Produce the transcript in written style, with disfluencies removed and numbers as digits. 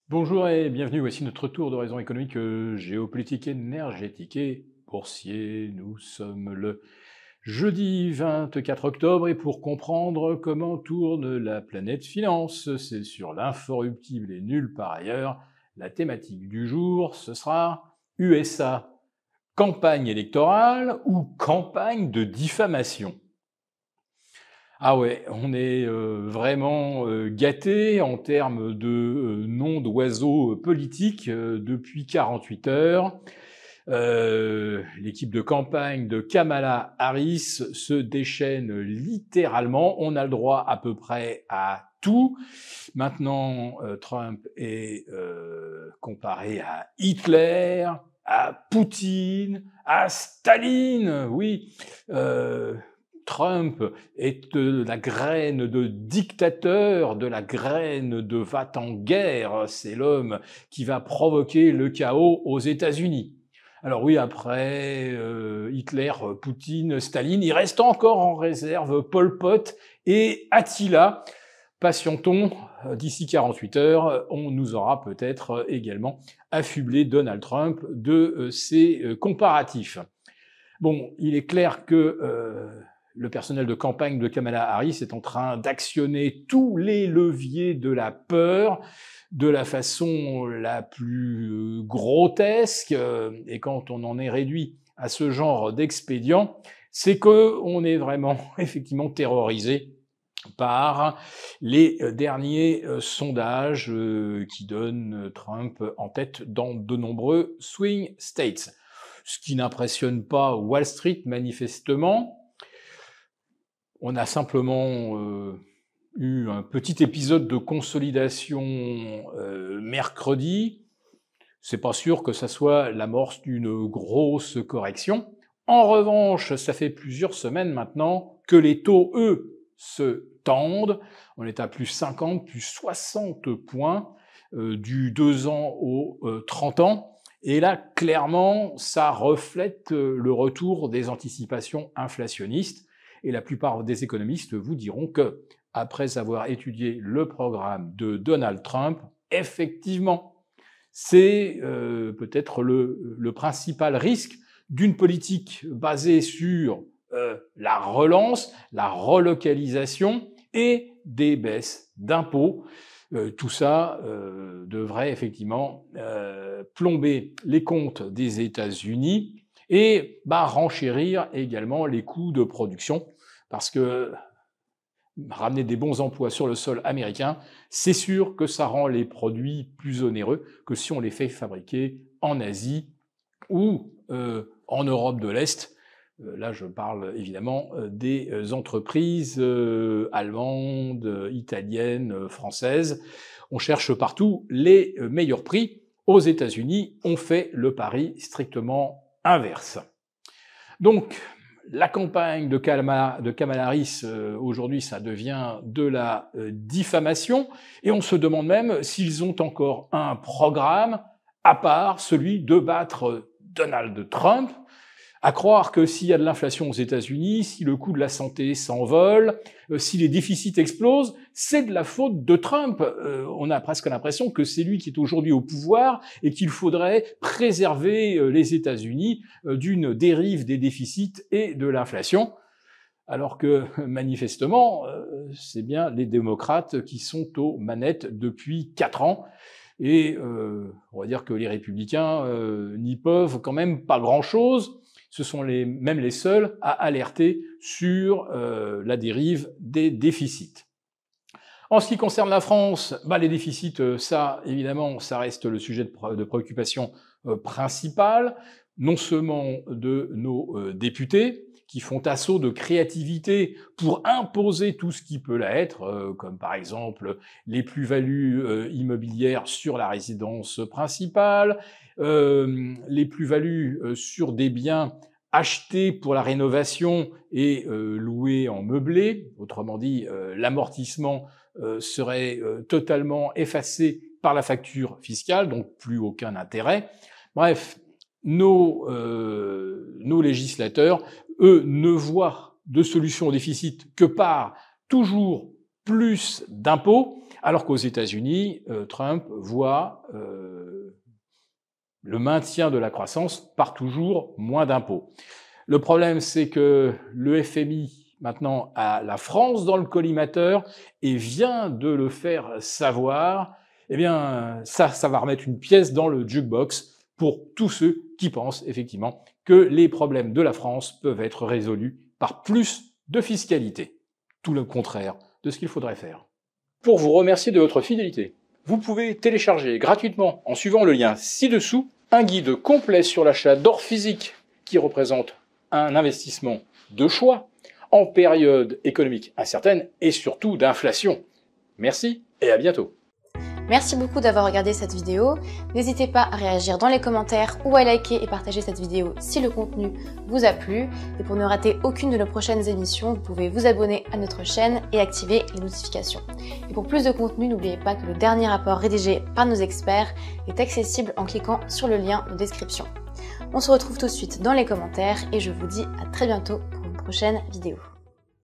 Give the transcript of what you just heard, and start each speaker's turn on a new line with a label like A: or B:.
A: Bonjour et bienvenue, voici notre tour d'horizon économique, géopolitique, énergétique et boursier. Nous sommes le jeudi 24 octobre et pour comprendre comment tourne la planète finance, c'est sur l'inforruptible et nulle part ailleurs. La thématique du jour, ce sera USA, campagne électorale ou campagne de diffamation. Ah ouais, on est vraiment gâtés en termes de noms d'oiseaux politiques depuis 48 heures. L'équipe de campagne de Kamala Harris se déchaîne littéralement. On a le droit à peu près à tout. Maintenant, Trump est comparé à Hitler, à Poutine, à Staline. Oui. Trump est de la graine de dictateur, de la graine de va-t-en-guerre. C'est l'homme qui va provoquer le chaos aux États-Unis. Alors oui, après Hitler, Poutine, Staline, il reste encore en réserve Pol Pot et Attila. Patientons, d'ici 48 heures, on nous aura peut-être également affublé Donald Trump de ces comparatifs. Bon, il est clair que le personnel de campagne de Kamala Harris est en train d'actionner tous les leviers de la peur de la façon la plus grotesque, et quand on en est réduit à ce genre d'expédient, c'est qu'on est vraiment effectivement terrorisé par les derniers sondages qui donnent Trump en tête dans de nombreux swing states. Ce qui n'impressionne pas Wall Street manifestement. On a simplement eu un petit épisode de consolidation mercredi. C'est pas sûr que ça soit l'amorce d'une grosse correction. En revanche, ça fait plusieurs semaines maintenant que les taux, eux, se tendent. On est à plus 50, plus 60 points du 2 ans au 30 ans. Et là, clairement, ça reflète le retour des anticipations inflationnistes. Et la plupart des économistes vous diront que, après avoir étudié le programme de Donald Trump, effectivement, c'est peut-être le principal risque d'une politique basée sur la relance, la relocalisation et des baisses d'impôts. Tout ça devrait effectivement plomber les comptes des États-Unis et renchérir également les coûts de production, parce que ramener des bons emplois sur le sol américain, c'est sûr que ça rend les produits plus onéreux que si on les fait fabriquer en Asie ou en Europe de l'Est. Là, je parle évidemment des entreprises allemandes, italiennes, françaises. On cherche partout les meilleurs prix. Aux États-Unis, on fait le pari strictement inverse. Donc, la campagne de Kamala Harris, aujourd'hui, ça devient de la diffamation, et on se demande même s'ils ont encore un programme à part celui de battre Donald Trump. À croire que s'il y a de l'inflation aux États-Unis, si le coût de la santé s'envole, si les déficits explosent, c'est de la faute de Trump. On a presque l'impression que c'est lui qui est aujourd'hui au pouvoir et qu'il faudrait préserver les États-Unis d'une dérive des déficits et de l'inflation. Alors que, manifestement, c'est bien les démocrates qui sont aux manettes depuis 4 ans. Et on va dire que les républicains n'y peuvent quand même pas grand-chose. Ce sont même les seuls à alerter sur la dérive des déficits. En ce qui concerne la France, les déficits, ça, évidemment, ça reste le sujet de préoccupation principal, non seulement de nos députés, qui font assaut de créativité pour imposer tout ce qui peut l'être, comme par exemple les plus-values immobilières sur la résidence principale, les plus-values sur des biens achetés pour la rénovation et loués en meublé, autrement dit, l'amortissement serait totalement effacé par la facture fiscale, donc plus aucun intérêt. Bref, nos législateurs, eux, ne voient de solution au déficit que par toujours plus d'impôts, alors qu'aux États-Unis, Trump voit le maintien de la croissance par toujours moins d'impôts. Le problème, c'est que le FMI, maintenant, a la France dans le collimateur et vient de le faire savoir. Eh bien, ça va remettre une pièce dans le jukebox pour tous ceux qui pensent, effectivement, que les problèmes de la France peuvent être résolus par plus de fiscalité. Tout le contraire de ce qu'il faudrait faire. Pour vous remercier de votre fidélité, vous pouvez télécharger gratuitement, en suivant le lien ci-dessous, un guide complet sur l'achat d'or physique qui représente un investissement de choix en période économique incertaine et surtout d'inflation. Merci et à bientôt.
B: Merci beaucoup d'avoir regardé cette vidéo. N'hésitez pas à réagir dans les commentaires ou à liker et partager cette vidéo si le contenu vous a plu. Et pour ne rater aucune de nos prochaines émissions, vous pouvez vous abonner à notre chaîne et activer les notifications. Et pour plus de contenu, n'oubliez pas que le dernier rapport rédigé par nos experts est accessible en cliquant sur le lien de description. On se retrouve tout de suite dans les commentaires et je vous dis à très bientôt pour une prochaine vidéo.